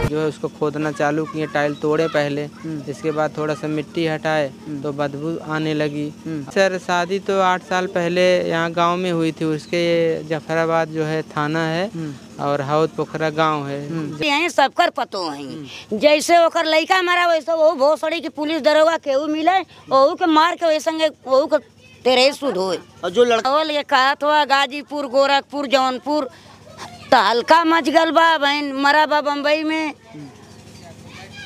जो है उसको खोदना चालू किए, टाइल तोड़े पहले, इसके बाद थोड़ा सा मिट्टी हटाए तो बदबू आने लगी। सर शादी तो 8 साल पहले यहाँ गांव में हुई थी। उसके जफराबाद जो है थाना है और हौद पोखरा गांव है। यहीं सबकर पतो है, जैसे ओकर लड़का मारा वैसे वो भोसड़ी की पुलिस दरोगा केहू मिले ओहू के मार के वैसे ओहू के तेरे सुध होए। और जो लड़का ये कहत हुआ गाजीपुर, गोरखपुर, जौनपुर तो हल्का मच गल बा, बहन मरा बा बम्बई में।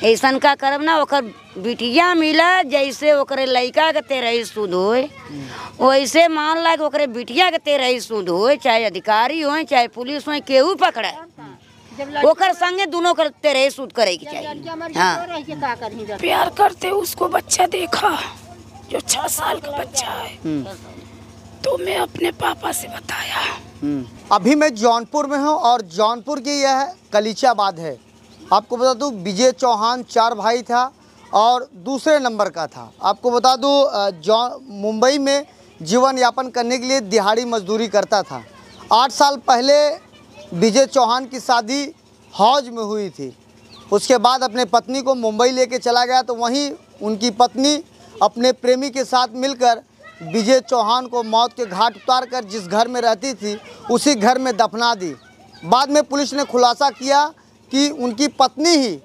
ऐसन का करब ना ओकर बिटिया मिला, जैसे ओकरे लड़का के तेरह सुध होए वैसे मान ला कि ओकरे बिटिया के तेरह सुध होए, चाहे अधिकारी होए चाहे पुलिस होए केहू पकड़े ओकर संगे दोनों कर तेरह सुध करे के चाहिए। हाँ। प्यार करते उसको बच्चा देखा जो 6 साल का बच्चा है, तो मैं अपने पापा से बताया। अभी मैं जौनपुर में हूँ और जौनपुर की यह कलीचाबाद है। आपको बता दूँ विजय चौहान 4 भाई था और दूसरे नंबर का था। आपको बता दूँ मुंबई में जीवन यापन करने के लिए दिहाड़ी मजदूरी करता था। 8 साल पहले विजय चौहान की शादी हौज में हुई थी। उसके बाद अपने पत्नी को मुंबई लेके चला गया, तो वहीं उनकी पत्नी अपने प्रेमी के साथ मिलकर विजय चौहान को मौत के घाट उतार कर जिस घर में रहती थी उसी घर में दफना दी। बाद में पुलिस ने खुलासा किया कि उनकी पत्नी ही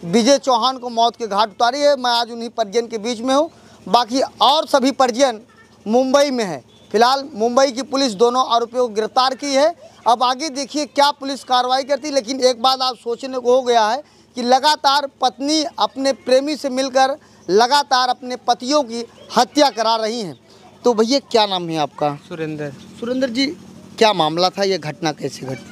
विजय चौहान को मौत के घाट उतारी है। मैं आज उन्हीं परिजन के बीच में हूँ, बाकी और सभी परिजन मुंबई में है। फिलहाल मुंबई की पुलिस दोनों आरोपियों को गिरफ्तार की है। अब आगे देखिए क्या पुलिस कार्रवाई करती है। लेकिन एक बात आप सोचने को हो गया है कि लगातार पत्नी अपने प्रेमी से मिलकर लगातार अपने पतियों की हत्या करा रही हैं। तो भैया क्या नाम है आपका? सुरेंद्र। सुरेंद्र जी, क्या मामला था, ये घटना कैसे घटी?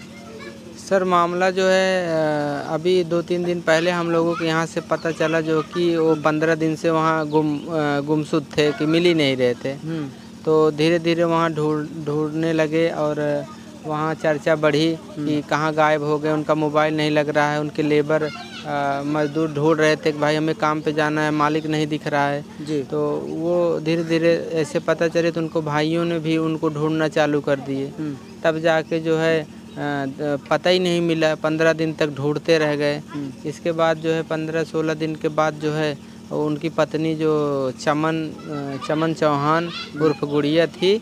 सर मामला जो है अभी 2-3 दिन पहले हम लोगों को यहाँ से पता चला, जो कि वो 15 दिन से वहाँ गुमशुद थे कि मिल ही नहीं रहे थे। तो धीरे धीरे वहाँ ढूंढने लगे और वहाँ चर्चा बढ़ी कि कहाँ गायब हो गए, उनका मोबाइल नहीं लग रहा है। उनके लेबर मजदूर ढूंढ रहे थे कि भाई हमें काम पे जाना है, मालिक नहीं दिख रहा है जी। तो वो धीरे धीरे ऐसे पता चले तो उनको भाइयों ने भी उनको ढूंढना चालू कर दिए। तब जाके जो है पता ही नहीं मिला, 15 दिन तक ढूंढते रह गए। इसके बाद जो है 15-16 दिन के बाद जो है उनकी पत्नी जो चमन चौहान उर्फ गुड़िया थी,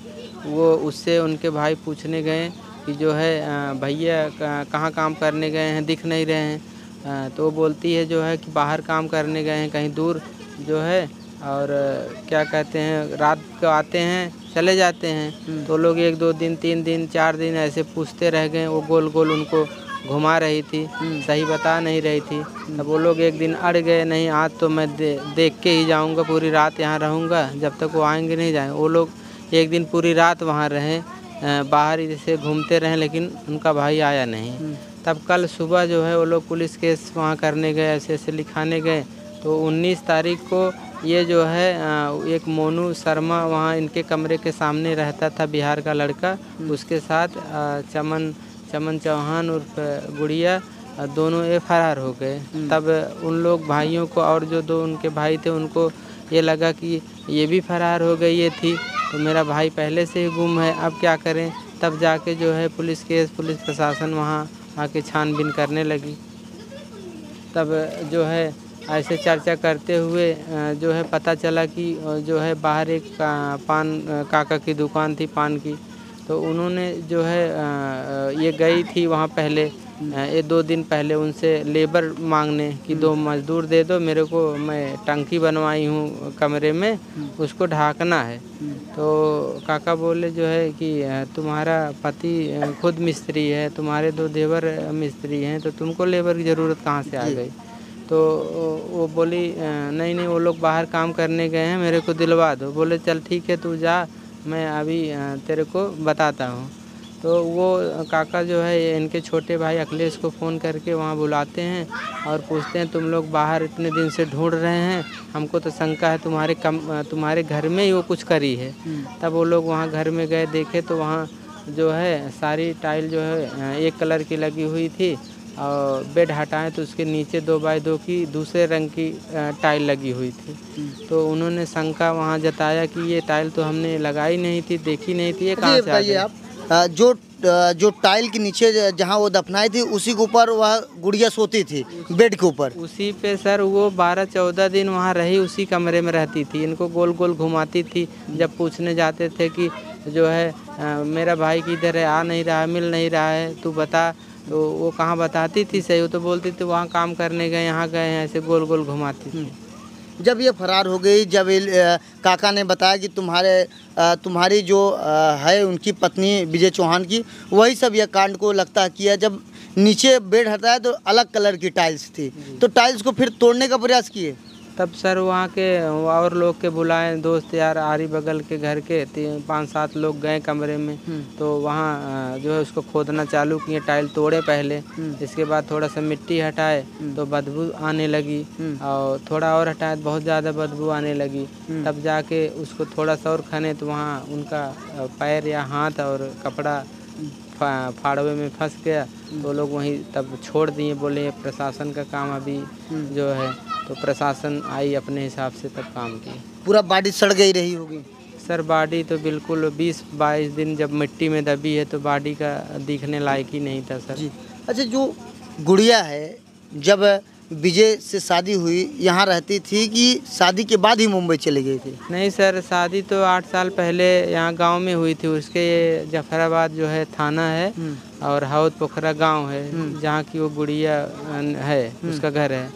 वो उससे उनके भाई पूछने गए कि जो है भैया कहाँ काम करने गए हैं, दिख नहीं रहे हैं। तो वो बोलती है जो है कि बाहर काम करने गए हैं कहीं दूर जो है, और क्या कहते हैं रात को आते हैं चले जाते हैं। तो लोग 1-2 दिन 3 दिन 4 दिन ऐसे पूछते रह गए। वो गोल गोल उनको घुमा रही थी, सही बता नहीं रही थी। तब वो लोग एक दिन अड़ गए, नहीं आज तो मैं देख के ही जाऊंगा, पूरी रात यहाँ रहूँगा, जब तक वो आएंगे नहीं जाएंगे। वो लोग एक दिन पूरी रात वहाँ रहे, बाहर जैसे घूमते रहे, लेकिन उनका भाई आया नहीं। तब कल सुबह जो है वो लोग पुलिस केस वहाँ करने गए, ऐसे ऐसे लिखाने गए। तो 19 तारीख को ये जो है एक मोनू शर्मा वहाँ इनके कमरे के सामने रहता था, बिहार का लड़का, उसके साथ चमन चौहान उर्फ गुड़िया दोनों ये फरार हो गए। तब उन लोग भाइयों को और जो 2 उनके भाई थे उनको ये लगा कि ये भी फरार हो गई ये थी, तो मेरा भाई पहले से ही गुम है, अब क्या करें। तब जाके जो है पुलिस प्रशासन वहाँ आके छानबीन करने लगी। तब जो है ऐसे चर्चा करते हुए जो है पता चला कि जो है बाहर एक पान काका की दुकान थी पान की। तो उन्होंने जो है ये गई थी वहाँ पहले 1-2 दिन पहले उनसे लेबर मांगने कि 2 मजदूर दे दो मेरे को, मैं टंकी बनवाई हूँ कमरे में, उसको ढाकना है। तो काका बोले जो है कि तुम्हारा पति खुद मिस्त्री है, तुम्हारे 2 देवर मिस्त्री हैं, तो तुमको लेबर की ज़रूरत कहाँ से आ गई। तो वो बोली नहीं वो लोग बाहर काम करने गए हैं, मेरे को दिलवा दो। बोले चल ठीक है तू जा, मैं अभी तेरे को बताता हूँ। तो वो काका जो है इनके छोटे भाई अखिलेश को फ़ोन करके वहाँ बुलाते हैं और पूछते हैं तुम लोग बाहर इतने दिन से ढूंढ रहे हैं, हमको तो शंका है तुम्हारे घर में ही वो कुछ करी है। तब वो लोग वहाँ घर में गए, देखे तो वहाँ जो है सारी टाइल जो है एक कलर की लगी हुई थी और बेड हटाएं तो उसके नीचे 2x2 की दूसरे रंग की टाइल लगी हुई थी। तो उन्होंने शंका वहाँ जताया कि ये टाइल तो हमने लगाई नहीं थी, देखी नहीं थी, ये कहाँ से आ गई। आप जो जो टाइल के नीचे जहाँ वो दफनाई थी उसी के ऊपर वह गुड़िया सोती थी, बेड के ऊपर। उसी पे सर वो 12-14 दिन वहाँ रही, उसी कमरे में रहती थी। इनको गोल गोल घुमाती थी। जब पूछने जाते थे कि जो है मेरा भाई किधर है, आ नहीं रहा है, मिल नहीं रहा है, तू बता, तो वो कहाँ बताती थी सही, वो तो बोलती थी वहाँ काम करने गए, यहाँ गए हैं, ऐसे गोल गोल घुमाती थी। जब ये फरार हो गई, जब काका ने बताया कि तुम्हारी जो है उनकी पत्नी विजय चौहान की, वही सब यह कांड को लगता है किया। जब नीचे बेड हटाया तो अलग कलर की टाइल्स थी, तो टाइल्स को फिर तोड़ने का प्रयास किए। तब सर वहाँ के और लोग के बुलाए, दोस्त यार आरी बगल के घर के 5-7 लोग गए कमरे में, तो वहाँ जो है उसको खोदना चालू किए, टाइल तोड़े पहले, इसके बाद थोड़ा सा मिट्टी हटाए तो बदबू आने लगी, और थोड़ा और हटाए तो बहुत ज़्यादा बदबू आने लगी। तब जाके उसको थोड़ा सा और खने तो वहाँ उनका पैर या हाथ और कपड़ा फाड़वे में फंस गया, तो लोग वहीं तब छोड़ दिए, बोले ये प्रशासन का काम अभी जो है, तो प्रशासन आई अपने हिसाब से तब काम की। पूरा बॉडी सड़ गई रही होगी। सर बॉडी तो बिल्कुल 20-22 दिन जब मिट्टी में दबी है तो बॉडी का दिखने लायक ही नहीं था सर जी। अच्छा, जो गुड़िया है जब विजय से शादी हुई, यहाँ रहती थी कि शादी के बाद ही मुंबई चली गई थी? नहीं सर, शादी तो 8 साल पहले यहाँ गांव में हुई थी। उसके जफराबाद जो है थाना है और हाउद पोखरा गांव है, जहाँ की वो गुड़िया है, उसका घर है।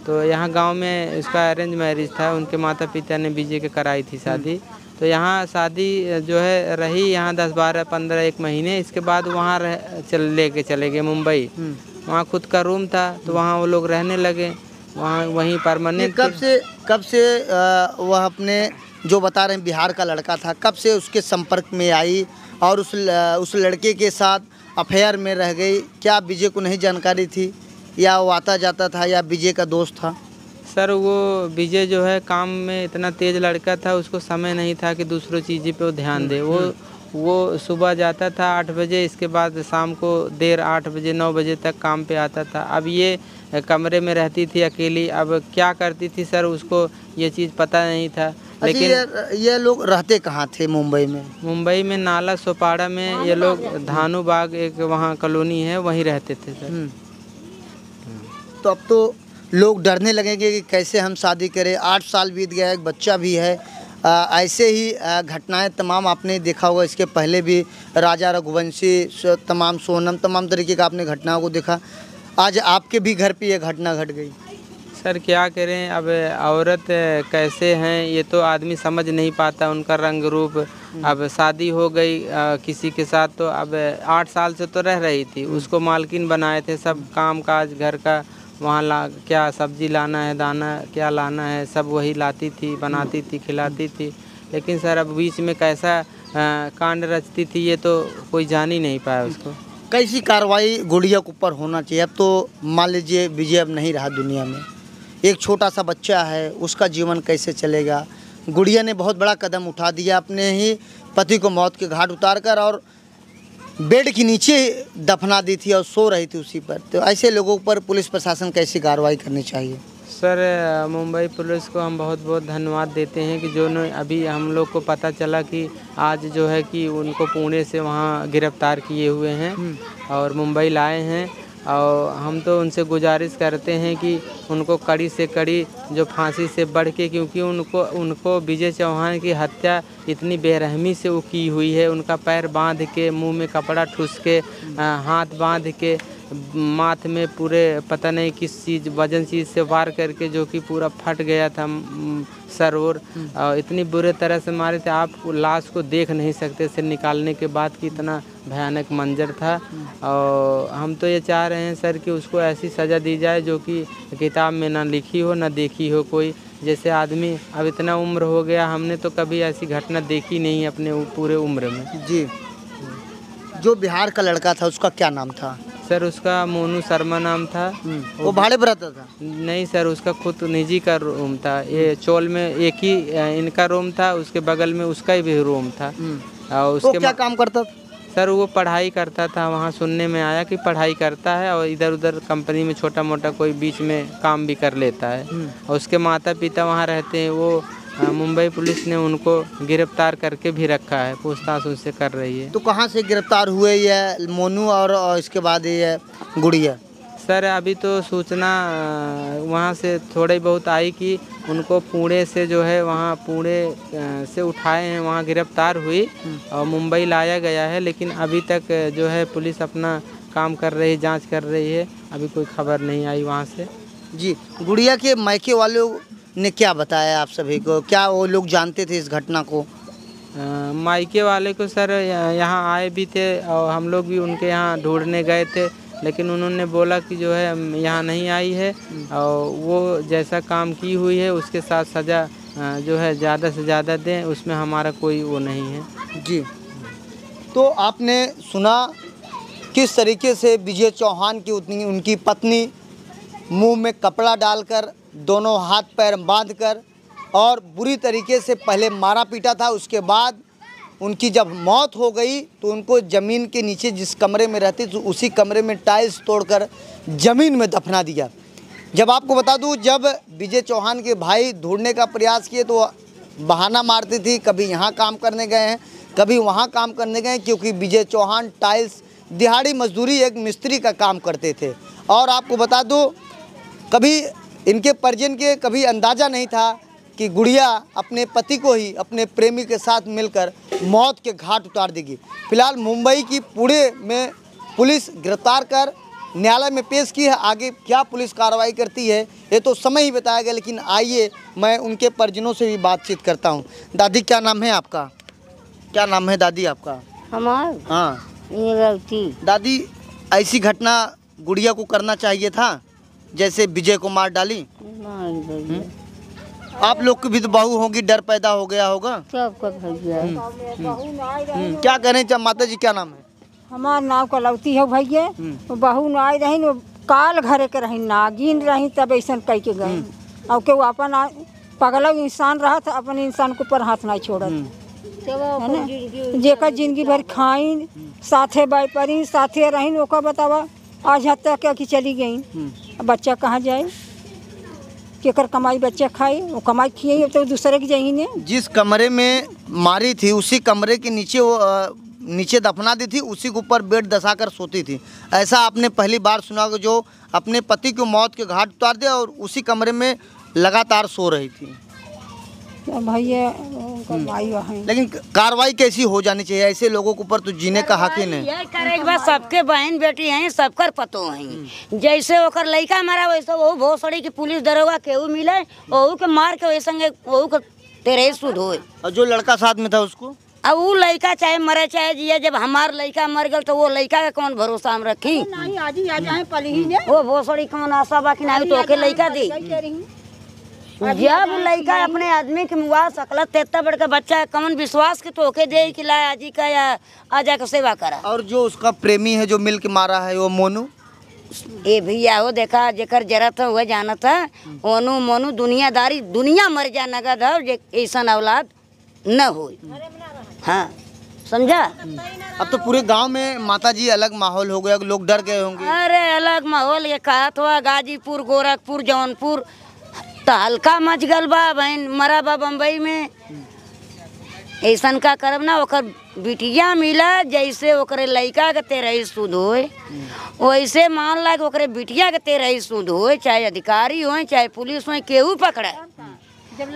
तो यहाँ गांव में उसका अरेंज मैरिज था, उनके माता पिता ने विजय के कराई थी शादी। तो यहाँ शादी जो है रही यहाँ 10-12-15 एक महीने, इसके बाद वहाँ लेके चले गए मुंबई। वहाँ खुद का रूम था तो वहाँ वो लोग रहने लगे, वहाँ वहीं परमानेंट। कब से वह अपने जो बता रहे हैं बिहार का लड़का था, कब से उसके संपर्क में आई और उस लड़के के साथ अफेयर में रह गई? क्या विजय को नहीं जानकारी थी, या वो आता जाता था, या विजय का दोस्त था? सर वो विजय जो है काम में इतना तेज लड़का था, उसको समय नहीं था कि दूसरों चीज़ों पे वो ध्यान दे। वो सुबह जाता था 8 बजे, इसके बाद शाम को देर 8 बजे 9 बजे तक काम पे आता था। अब ये कमरे में रहती थी अकेली, अब क्या करती थी सर उसको ये चीज़ पता नहीं था। लेकिन ये लोग रहते कहाँ थे मुंबई में? मुंबई में नाला सोपाड़ा में ये लोग धानु बाग एक वहाँ कॉलोनी है, वहीं रहते थे सर। तो अब तो लोग डरने लगेंगे कि कैसे हम शादी करें, 8 साल बीत गया, एक बच्चा भी है। ऐसे ही घटनाएं तमाम आपने देखा होगा, इसके पहले भी राजा रघुवंशी, तमाम सोनम, तमाम तरीके का आपने घटनाओं को देखा। आज आपके भी घर पे ये घटना घट गई। सर क्या करें, अब औरत कैसे हैं ये तो आदमी समझ नहीं पाता, उनका रंग रूप। अब शादी हो गई किसी के साथ, तो अब 8 साल से तो रह रही थी, उसको मालकिन बनाए थे, सब काम काज घर का वहाँ क्या सब्जी लाना है, दाना क्या लाना है, सब वही लाती थी, बनाती थी, खिलाती थी। लेकिन सर अब बीच में कैसा कांड रचती थी ये तो कोई जान ही नहीं पाया उसको। कैसी कार्रवाई गुड़िया के ऊपर होना चाहिए? अब तो मान लीजिए विजय अब नहीं रहा दुनिया में, एक छोटा सा बच्चा है, उसका जीवन कैसे चलेगा? गुड़िया ने बहुत बड़ा कदम उठा दिया, अपने ही पति को मौत के घाट उतार कर और बेड के नीचे दफना दी थी और सो रही थी उसी पर। तो ऐसे लोगों पर पुलिस प्रशासन कैसी कार्रवाई करनी चाहिए? सर मुंबई पुलिस को हम बहुत बहुत धन्यवाद देते हैं कि जो अभी हम लोग को पता चला कि आज जो है कि उनको पुणे से वहाँ गिरफ्तार किए हुए हैं और मुंबई लाए हैं। और हम तो उनसे गुजारिश करते हैं कि उनको कड़ी से कड़ी जो फांसी से बढ़ के, क्योंकि उनको विजय चौहान की हत्या इतनी बेरहमी से वो की हुई है। उनका पैर बांध के, मुंह में कपड़ा ठूस के, हाथ बांध के, माथ में पूरे पता नहीं किस चीज़ वजन चीज़ से वार करके, जो कि पूरा फट गया था सर, और इतनी बुरे तरह से मारे थे, आप लाश को देख नहीं सकते थे निकालने के बाद कि इतना भयानक मंजर था। और हम तो ये चाह रहे हैं सर कि उसको ऐसी सज़ा दी जाए जो कि किताब में ना लिखी हो ना देखी हो कोई। जैसे आदमी अब इतना उम्र हो गया, हमने तो कभी ऐसी घटना देखी नहीं अपने पूरे उम्र में। जी। जो बिहार का लड़का था उसका क्या नाम था? सर उसका मोनू शर्मा नाम था। वो भाड़े पर रहता था? नहीं सर, उसका खुद निजी का रूम था। ये चोल में एक ही इनका रूम था, उसके बगल में उसका ही भी रूम था। और उसके क्या काम करता था? सर वो पढ़ाई करता था, वहाँ सुनने में आया कि पढ़ाई करता है और इधर उधर कंपनी में छोटा मोटा कोई बीच में काम भी कर लेता है। और उसके माता पिता वहाँ रहते हैं, वो मुंबई पुलिस ने उनको गिरफ्तार करके भी रखा है, पूछताछ उनसे कर रही है। तो कहाँ से गिरफ्तार हुए ये मोनू और इसके बाद ये गुड़िया? सर अभी तो सूचना वहाँ से थोड़ी बहुत आई कि उनको पुणे से जो है वहाँ पुणे से उठाए हैं, वहाँ गिरफ्तार हुई और मुंबई लाया गया है, लेकिन अभी तक जो है पुलिस अपना काम कर रही है, जांच कर रही है, अभी कोई खबर नहीं आई वहाँ से। जी, गुड़िया के मायके वालों ने क्या बताया आप सभी को? क्या वो लोग जानते थे इस घटना को? मायके वाले को सर यहाँ आए भी थे और हम लोग भी उनके यहाँ ढूंढने गए थे, लेकिन उन्होंने बोला कि जो है यहाँ नहीं आई है और वो जैसा काम की हुई है उसके साथ सज़ा जो है ज़्यादा से ज़्यादा दें, उसमें हमारा कोई वो नहीं है। जी, तो आपने सुना किस तरीके से विजय चौहान की उनकी पत्नी मुंह में कपड़ा डालकर, दोनों हाथ पैर बांधकर और बुरी तरीके से पहले मारा पीटा था। उसके बाद उनकी जब मौत हो गई तो उनको ज़मीन के नीचे जिस कमरे में रहती थी उसी कमरे में टाइल्स तोड़कर ज़मीन में दफना दिया। जब आपको बता दूं, जब विजय चौहान के भाई ढूंढने का प्रयास किए तो बहाना मारती थी, कभी यहाँ काम करने गए हैं, कभी वहाँ काम करने गए हैं, क्योंकि विजय चौहान टाइल्स दिहाड़ी मजदूरी एक मिस्त्री का काम करते थे। और आपको बता दूँ, कभी इनके परिजन के कभी अंदाज़ा नहीं था कि गुड़िया अपने पति को ही अपने प्रेमी के साथ मिलकर मौत के घाट उतार देगी। फिलहाल मुंबई की पुणे में पुलिस गिरफ्तार कर न्यायालय में पेश की है। आगे क्या पुलिस कार्रवाई करती है ये तो समय ही बताएगा, लेकिन आइए मैं उनके परिजनों से भी बातचीत करता हूँ। दादी, क्या नाम है आपका? क्या नाम है दादी आपका? हमार हाँ गलती। दादी, ऐसी घटना गुड़िया को करना चाहिए था जैसे विजय को मार डाली? आप लोग की भी तो बहू होगी, डर पैदा हो गया होगा सबका भैया। क्या करें? जब माता जी, क्या नाम है? हमार नाव कलौती है भैया। बहू न आई रही, काल घरे के रही, नागिन रही, तब ऐसा कह के गए। और के अपन पगला इंसान रहा था, अपन इंसान के ऊपर हाथ नहीं छोड़त, जेकर जिंदगी भर खाइन साथे बैपरी साथे रही, ओका बतावा आज हत्या क्या कि चली गई। बच्चा कहाँ जाए? केकर कमाई बच्चा खाए? वो कमाई खिए तो दूसरे की जाही ने। जिस कमरे में मारी थी उसी कमरे के नीचे वो नीचे दफना दी थी, उसी के ऊपर बेड दसाकर सोती थी। ऐसा आपने पहली बार सुना कि जो अपने पति को मौत के घाट उतार दिया और उसी कमरे में लगातार सो रही थी? भैया लेकिन कार्रवाई कैसी हो जानी चाहिए? ऐसे लोगों के ऊपर तो जीने का हक ही नहीं। ये करे बस, सबके बहन बेटी हैं, सबकर पतो हैं। जैसे ओकर लड़का मारा वैसे वो भोसड़ी की पुलिस दरोगा केहू मिले वहू के मार के वैसे वहू के तेरे सुध होए। और जो लड़का साथ में था उसको? अब वो लड़का चाहे मरे चाहे जिया, जब हमार लड़का मर गल तो वो लड़का का कौन भरोसा हम रखी? वो भोसड़ी कौन आशा बाकी नहीं तो लड़का दी। जब लड़का अपने आदमी के मुआ सकला तेता बड़ का बच्चा कौन विश्वास के तोके दे कि ला आजी का या आजा का सेवा करा। और जो उसका प्रेमी है जो मिल के मारा है वो मोनू? ए भैया हो देखा, जेकर जरूरत हुआ जाना था ओनू मोनू दुनियादारी दुनिया मर जा नगद है, ऐसा औलाद न हो। हाँ समझा? अब तो पूरे गांव में माता जी अलग माहौल हो गया, लोग डर गए होंगे। अरे अलग माहौल ये कहत हुआ, गाजीपुर गोरखपुर जौनपुर तहलका मच गल बा बहन, मरा बा बम्बई में। ऐसन का करब ना ओकर बिटिया मिला जैसे ओकरे लड़का के तेरही सूद होए, वैसे मान ला कि ओकरे बिटिया के तेरही सूद होए, चाहे अधिकारी होए चाहे पुलिस होए, केहू पकड़े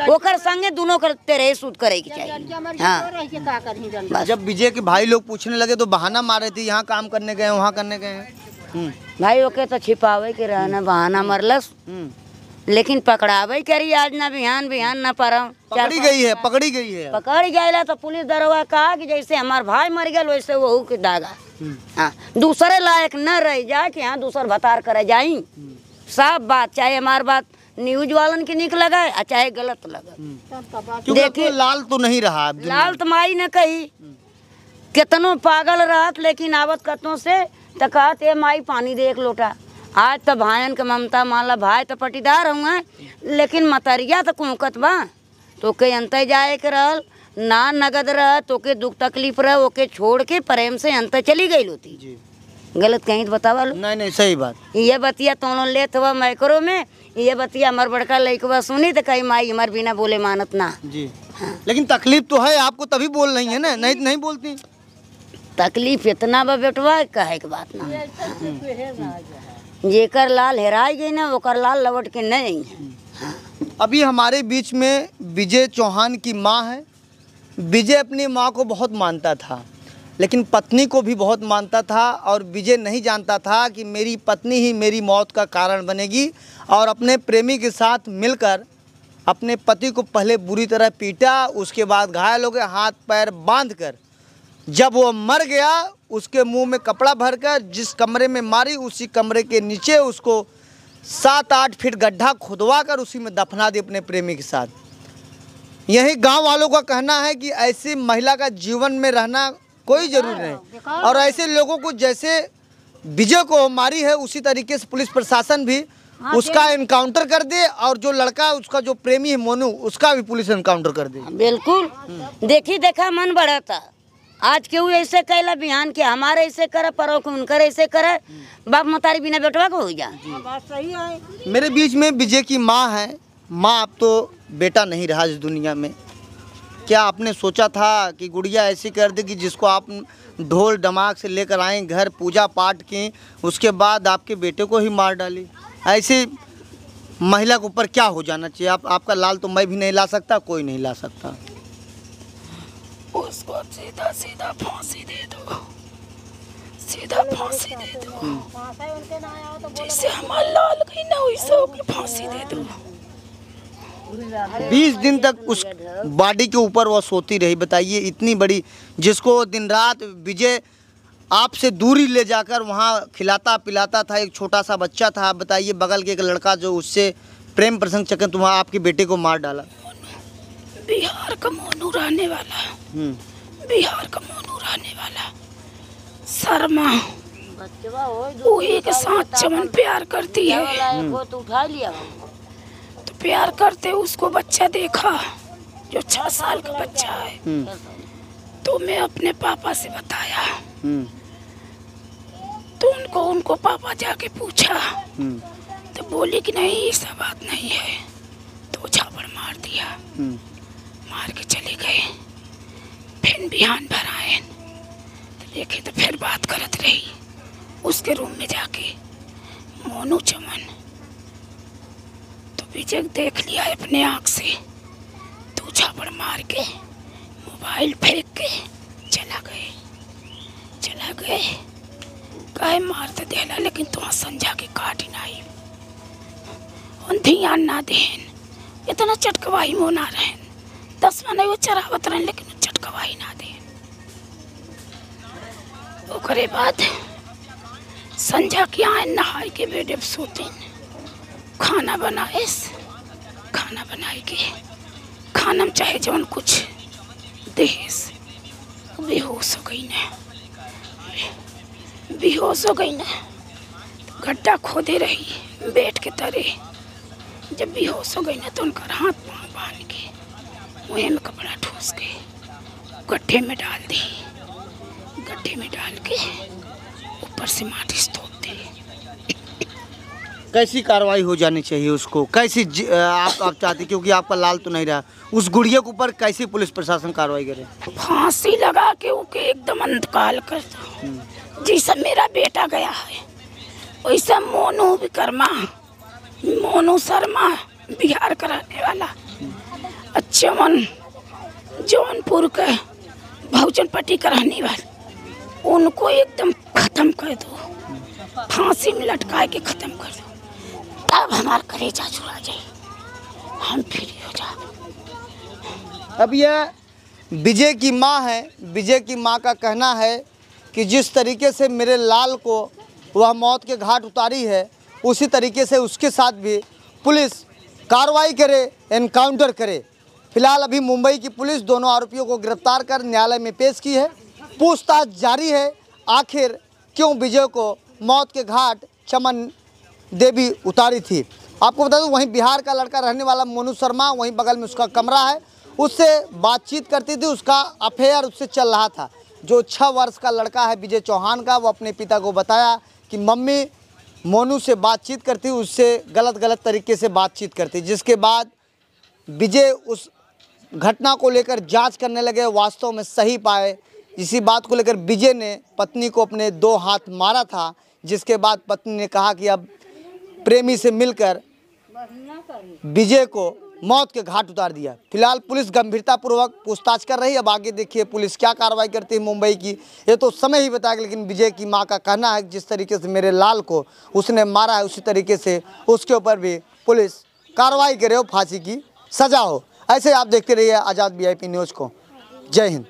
ओकर संगे दोनों कर तेरही सूद करे के चाहिए। हाँ। जब विजय के भाई लोग पूछने लगे तो बहाना मारे थे, यहाँ काम करने गए वहाँ करने गए। भाई ओके तो छिपावे के रहना, बहाना मरलस, लेकिन पकड़ावे करी आज ना बिहान बिहान ना परम पकड़ी गई है। पकड़ी गई तो पुलिस दरोगा कहा कि जैसे हमार भाई मर गया वैसे वहू के दागा। हाँ, दूसरे लायक न रह जाए कि हाँ दूसर भतार करे जाई। सब बात चाहे हमार बात न्यूज वालन के निक लगा चाहे गलत लगा। देखिए लाल तो नहीं रहा, लाल तो माई ने कही कितनों पागल रहत, लेकिन आवत कतों से तो कहत ए माई पानी दे एक लोटा। आज तो भाईन के ममता मान ला, भाई तो पटीदार होंगे लेकिन मतरिया तो कुकत बा, तो के अंत जाए के रहल ना नगद रह तो के दुख तकलीफ रह, ओके छोड़ के प्रेम से अंत चली गई होती। गलत कहीं तो बतावा लो। नहीं नहीं सही बात। ये बतिया तो लेत हुआ मैक्रो में, ये बतिया हमार बड़का लड़कवा सुनी तो कहीं माई हमार बिना बोले मानत ना। जी हाँ। लेकिन तकलीफ तो है आपको, तभी बोल रही है ना, नहीं नहीं बोलती। तकलीफ इतना बा बेटवा कहे के बात ना। जेकर लाल हेराई गई ना ओकर लाल लौट के नहीं। अभी हमारे बीच में विजय चौहान की माँ है। विजय अपनी माँ को बहुत मानता था, लेकिन पत्नी को भी बहुत मानता था, और विजय नहीं जानता था कि मेरी पत्नी ही मेरी मौत का कारण बनेगी। और अपने प्रेमी के साथ मिलकर अपने पति को पहले बुरी तरह पीटा, उसके बाद घायल हो गए, हाथ पैर बांधकर जब वो मर गया उसके मुंह में कपड़ा भरकर जिस कमरे में मारी उसी कमरे के नीचे उसको 7-8 फीट गड्ढा खुदवा कर उसी में दफना दी अपने प्रेमी के साथ। यही गांव वालों का कहना है कि ऐसी महिला का जीवन में रहना कोई ज़रूरी नहीं, और ऐसे लोगों को जैसे विजय को मारी है उसी तरीके से पुलिस प्रशासन भी उसका एनकाउंटर कर दे, और जो लड़का उसका जो प्रेमी है मोनू उसका भी पुलिस एनकाउंटर कर दे। बिल्कुल देखी देखा मन बढ़ता। आज केहू ऐसे कैला बिहान के हमारे ऐसे करे, परो के उनकर ऐसे करे, बाप मतारी बिना बेटवा को हो जा। बात सही है। मेरे बीच में विजय की माँ है। माँ, अब तो बेटा नहीं रहा इस दुनिया में, क्या आपने सोचा था कि गुड़िया ऐसी कर देगी जिसको आप ढोल डमाक से लेकर आए घर, पूजा पाठ की, उसके बाद आपके बेटे को ही मार डाली? ऐसी महिला के ऊपर क्या हो जाना चाहिए? आपका लाल तो मैं भी नहीं ला सकता, कोई नहीं ला सकता। उसको सीधा सीधा फांसी दे दो, सीधा फांसी दे दो। जैसे हमारा लाल गई ना वैसे ओके फांसी दे दो। 20 दिन तक उस बॉडी के ऊपर वो सोती रही। बताइए, इतनी बड़ी जिसको दिन रात विजय आपसे दूरी ले जाकर वहाँ खिलाता पिलाता था, एक छोटा सा बच्चा था। बताइए, बगल के एक लड़का जो उससे प्रेम प्रसंग चक्कर तुम्हारा आपके बेटे को मार डाला। बिहार का मोनू रहने वाला, बिहार का मोनू रहने वाला शर्मा, वही के साथ चमन प्यार करती है तो उठा लिया, तो प्यार करते उसको बच्चा देखा जो 6 साल का बच्चा है। तो मैं अपने पापा से बताया, तो उनको पापा जाके पूछा, तो बोली कि नहीं ऐसा बात नहीं है। तो झापड़ मार दिया, मार के चले गए। फिर बिहान भर आए तो देखे तो फिर बात करत रही उसके रूम में जाके मोनू चमन। तो विजय देख लिया अपने आँख से, तो झापड़ मार के मोबाइल फेंक के चला गए। कहे मार तो देला लेकिन तुम समझा के काट नहीं, ध्यान ना देन, इतना चटकवाही मो ना रहन। 10 महीने वो चरावत रहन लेकिन चटकवाही ना देन। ओकरे बाद संझा के आए नहाए के बेडे पे सोते, खाना बनाए के खाना में चाहे जौन कुछ देस, बेहोश हो गई ना। गड्ढा खोदे रही बेड के तरे। जब बेहोश हो गई ना तो उनका हाथ पाँव बांध के मुँह में कपड़ा ठूस के गड्ढे में डाल दी। गड्ढे में डाल के ऊपर से माटी से तोप दी। कैसी कार्रवाई हो जानी चाहिए उसको? कैसी आप चाहती, क्योंकि आपका लाल तो नहीं रहा, उस गुड़िया के ऊपर कैसी पुलिस प्रशासन कार्रवाई करे? फांसी लगा के उनके एकदम अंतकाल कर दो। जैसा मेरा बेटा गया है वैसा मोनू शर्मा बिहार का रहने वाला, चमन जौनपुर का बहुजन पट्टी का रहने वाला, उनको एकदम खत्म कर दो, फांसी में लटका के खत्म कर दो, तब हमारा कलेजा छुड़ा जाए, हम फ्री हो जाए। अब यह विजय की माँ है। विजय की माँ का कहना है कि जिस तरीके से मेरे लाल को वह मौत के घाट उतारी है, उसी तरीके से उसके साथ भी पुलिस कार्रवाई करे, एनकाउंटर करे। फिलहाल अभी मुंबई की पुलिस दोनों आरोपियों को गिरफ्तार कर न्यायालय में पेश की है। पूछताछ जारी है, आखिर क्यों विजय को मौत के घाट चमन देवी उतारी थी। आपको बता दूं, वहीं बिहार का लड़का रहने वाला मोनू शर्मा, वहीं बगल में उसका कमरा है, उससे बातचीत करती थी, उसका अफेयर उससे चल रहा था। जो 6 वर्ष का लड़का है विजय चौहान का, वो अपने पिता को बताया कि मम्मी मोनू से बातचीत करती, उससे गलत तरीके से बातचीत करती, जिसके बाद विजय उस घटना को लेकर जांच करने लगे, वास्तव में सही पाए। इसी बात को लेकर विजय ने पत्नी को अपने 2 हाथ मारा था, जिसके बाद पत्नी ने कहा कि अब प्रेमी से मिलकर विजय को मौत के घाट उतार दिया। फिलहाल पुलिस गंभीरतापूर्वक पूछताछ कर रही है। अब आगे देखिए पुलिस क्या कार्रवाई करती है मुंबई की, ये तो समय ही बताएगा। लेकिन विजय की मां का कहना है कि जिस तरीके से मेरे लाल को उसने मारा है, उसी तरीके से उसके ऊपर भी पुलिस कार्रवाई करे, हो फांसी की सजा हो। ऐसे आप देखते रहिए आज़ाद VIP न्यूज़ को। जय हिंद।